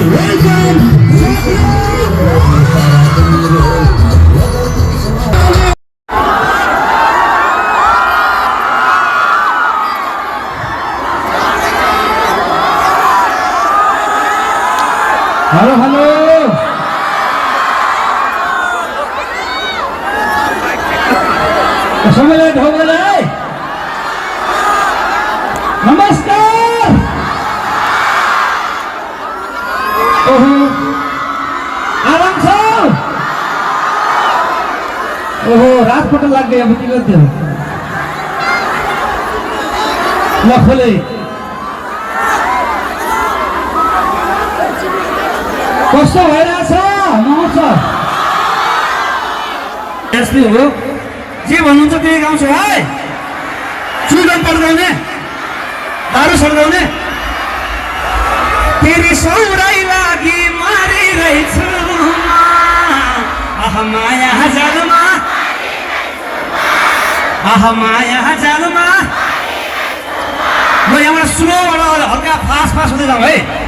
Halo, halo. Sampai ढोगले नमस्कार। ओहो आराम छ। ओहो रात पटल लाग्यो अब के गर्दियो ल खोले कस्तो भइरहेछ महोत्सव यस्तै हो जे भन्नुहुन्छ त्यही गाउँछ है चुइडन पड्काउने दारू सल्काउने तेरी सौराई लागि मारिरहेछु आहा माया जालमा आहा माया जालमा म यहाँबाट स्लोबाट हल्का फास्ट फास्ट हुँदै जाउँ है।